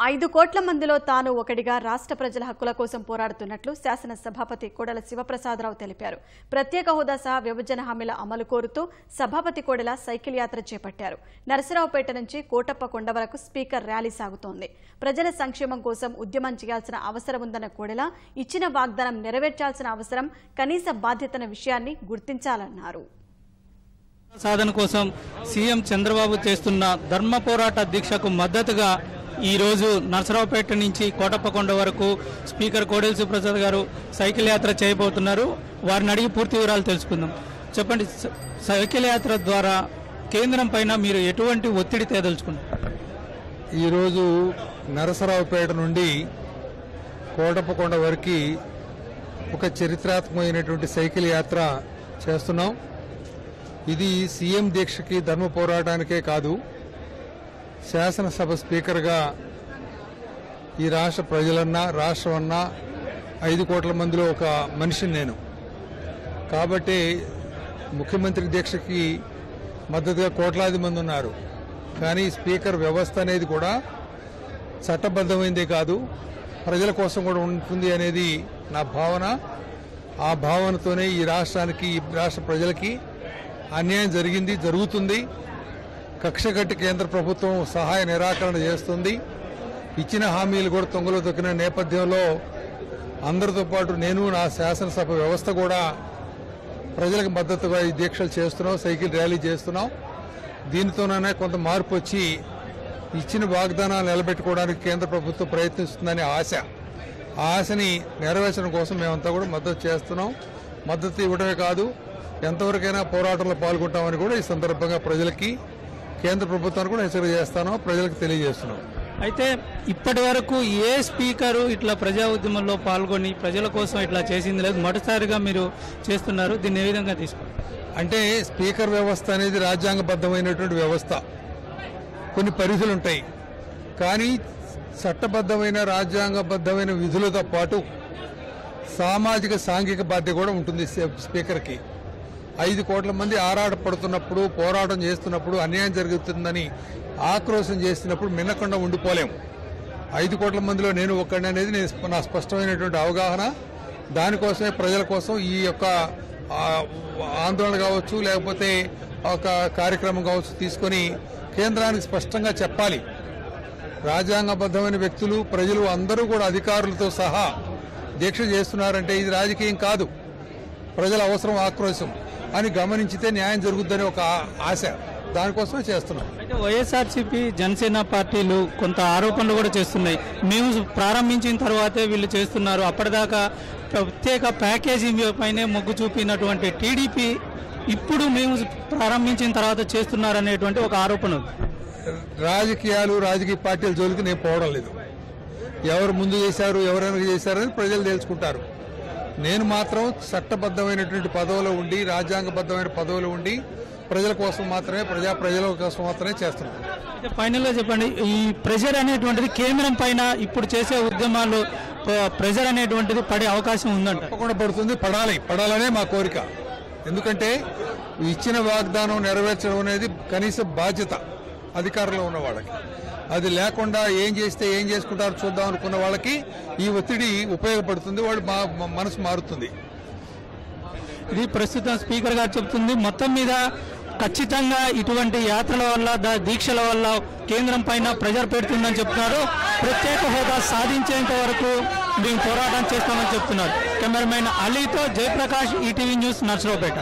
5 కోట్ల మందిలో తాను ఒకటిగా రాష్ట్ర ప్రజల హక్కుల కోసం పోరాడుతున్నట్లు శాసన సభాపతి కోడెల శివప్రసాదరావు తెలిపారు. ప్రత్యేక హోదా సహా విభజన హామీల అమలు కోరుతూ సభాపతి కోడెల సైకిల్ యాత్ర చేపట్టారు. నరసరావుపేట నుంచి కోటప్పకొండ వరకు స్పీకర్ ర్యాలీ సాగుతోంది. ప్రజల సంక్షేమం కోసం ఉద్యమం చేయాల్సిన అవసరం ఉందన్న కోడెల ఇచ్చిన వాగ్దానం నెరవేర్చాల్సిన అవసరం, కనీస బాధ్యతన విషయాన్ని గుర్తించాలన్నారు. సాధన కోసం సీఎం చంద్రబాబు చేస్తున్న ధర్మ పోరాట దీక్షకు మద్దతుగా ఈ రోజు నరసరావుపేట నుంచి కోటప్పకొండ వరకు స్పీకర్ కోడెల శివప్రసాద్ గారు సైకిల్ యాత్ర చేయబోతున్నారు. వారిని అడిగి పూర్తి వివరాలు తెలుసుకుందాం. చెప్పండి, సైకిల్ యాత్ర ద్వారా కేంద్రం పైన మీరు ఎటువంటి ఒత్తిడి తేదలుచుకున్నారు? ఈరోజు నరసరావుపేట నుండి కోటప్పకొండ వరకు ఒక చరిత్రాత్మకమైనటువంటి సైకిల్ యాత్ర చేస్తున్నాం. ఇది సీఎం దీక్షకి ధర్మ పోరాటానికే కాదు, శాసనసభ స్పీకర్గా ఈ రాష్ట్ర ప్రజలన్నా రాష్ట్రమన్నా 5 కోట్ల మందిలో ఒక మనిషిని నేను. కాబట్టి ముఖ్యమంత్రి దీక్షకి మద్దతుగా కోట్లాది మంది ఉన్నారు. కానీ స్పీకర్ వ్యవస్థ అనేది కూడా చట్టబద్ధమైందే కాదు, ప్రజల కోసం కూడా ఉంటుంది అనేది నా భావన. ఆ భావనతోనే ఈ రాష్ట్రానికి, ఈ రాష్ట్ర ప్రజలకి అన్యాయం జరిగింది, జరుగుతుంది. కక్షగట్టి కేంద్ర ప్రభుత్వం సహాయ నిరాకరణ చేస్తుంది. ఇచ్చిన హామీలు కూడా తొంగలో తొక్కిన నేపథ్యంలో అందరితో పాటు నేను, నా శాసనసభ వ్యవస్థ కూడా ప్రజలకు మద్దతుగా ఈ దీక్షలు చేస్తున్నాం, సైకిల్ ర్యాలీ చేస్తున్నాం. దీనితోనే కొంత మార్పు వచ్చి ఇచ్చిన వాగ్దానాలు నిలబెట్టుకోవడానికి కేంద్ర ప్రభుత్వం ప్రయత్నిస్తుందనే ఆశ. ఆ ఆశని నెరవేర్చడం కోసం మేమంతా కూడా మద్దతు చేస్తున్నాం. మద్దతు ఇవ్వడమే కాదు, ఎంతవరకైనా పోరాటంలో పాల్గొంటామని కూడా ఈ సందర్భంగా ప్రజలకి, కేంద్ర ప్రభుత్వాన్ని కూడా హెచ్చరిక చేస్తానో ప్రజలకు తెలియజేస్తున్నాం. అయితే ఇప్పటి వరకు ఏ స్పీకరు ఇట్లా ప్రజా ఉద్యమంలో పాల్గొని ప్రజల కోసం ఇట్లా చేసింది లేదు, మొదటిసారిగా మీరు చేస్తున్నారు. దీన్ని ఏ విధంగా తీసుకుంటారు? అంటే స్పీకర్ వ్యవస్థ అనేది రాజ్యాంగబద్ధమైనటువంటి వ్యవస్థ. కొన్ని పరిధులు ఉంటాయి, కానీ చట్టబద్ధమైన రాజ్యాంగబద్ధమైన విధులతో పాటు సామాజిక సాంఘిక బాధ్యత కూడా ఉంటుంది స్పీకర్కి. 5 కోట్ల మంది ఆరాటపడుతున్నప్పుడు, పోరాటం చేస్తున్నప్పుడు, అన్యాయం జరుగుతుందని ఆక్రోశం చేస్తున్నప్పుడు మిన్నకుండా ఉండిపోలేం. 5 కోట్ల మందిలో నేను ఒక్కడిని అనేది నా స్పష్టమైనటువంటి అవగాహన. దానికోసమే ప్రజల కోసం ఈ యొక్క ఆందోళన కావచ్చు, లేకపోతే ఒక కార్యక్రమం కావచ్చు తీసుకొని కేంద్రానికి స్పష్టంగా చెప్పాలి. రాజ్యాంగబద్ధమైన వ్యక్తులు, ప్రజలు అందరూ కూడా అధికారులతో సహా దీక్ష చేస్తున్నారంటే ఇది రాజకీయం కాదు, ప్రజల అవసరం, ఆక్రోశం అని గమనించితే న్యాయం జరుగుతుందని ఒక ఆశ. దానికోసమే చేస్తున్నాం. అయితే వైఎస్ఆర్సీపీ, జనసేన పార్టీలు కొంత ఆరోపణలు కూడా చేస్తున్నాయి. మేము ప్రారంభించిన తర్వాతే వీళ్ళు చేస్తున్నారు, అప్పటిదాకా ప్రత్యేక ప్యాకేజీ పైనే మొగ్గు చూపినటువంటి టీడీపీ ఇప్పుడు మేము ప్రారంభించిన తర్వాత చేస్తున్నారనేటువంటి ఒక ఆరోపణ ఉంది. రాజకీయ పార్టీల జోలికి నేను పోవడం లేదు. ఎవరు ముందు చేశారు, ఎవరైనా చేశారని ప్రజలు తెలుసుకుంటారు. నేను మాత్రం చట్టబద్ధమైనటువంటి పదవిలో ఉండి, రాజ్యాంగబద్ధమైన పదవిలో ఉండి ప్రజల కోసం మాత్రమే, ప్రజల కోసం మాత్రమే చేస్తున్నాను. ఫైనల్ గా చెప్పండి, ఈ ప్రెజర్ అనేటువంటిది కేంద్రం పైన ఇప్పుడు చేసే ఉద్యమాలు ప్రెజర్ అనేటువంటిది పడే అవకాశం ఉందంట? తప్పకుండా పడుతుంది, పడాలనే మా కోరిక. ఎందుకంటే ఇచ్చిన వాగ్దానం నెరవేర్చడం అనేది కనీస బాధ్యత అధికారంలో ఉన్న వాళ్ళకి. అది లేకుండా ఏం చేస్తే ఏం చేసుకుంటారో చూద్దాం అనుకున్న వాళ్ళకి ఈ ఒత్తిడి ఉపయోగపడుతుంది, వాళ్ళు మనసు మారుతుంది. ఇది ప్రస్తుతం స్పీకర్ గారు చెబుతుంది. మొత్తం మీద ఖచ్చితంగా ఇటువంటి యాత్రల వల్ల, దీక్షల వల్ల కేంద్రం పైన ప్రెజర్ పెడుతుందని చెప్తున్నారు. ప్రత్యేక హోదా సాధించేంత వరకు మేము పోరాటం చేస్తామని చెప్తున్నారు. కెమెరామెన్ అలీతో జయప్రకాష్, ఈటీవీ న్యూస్, నర్సరావుపేట.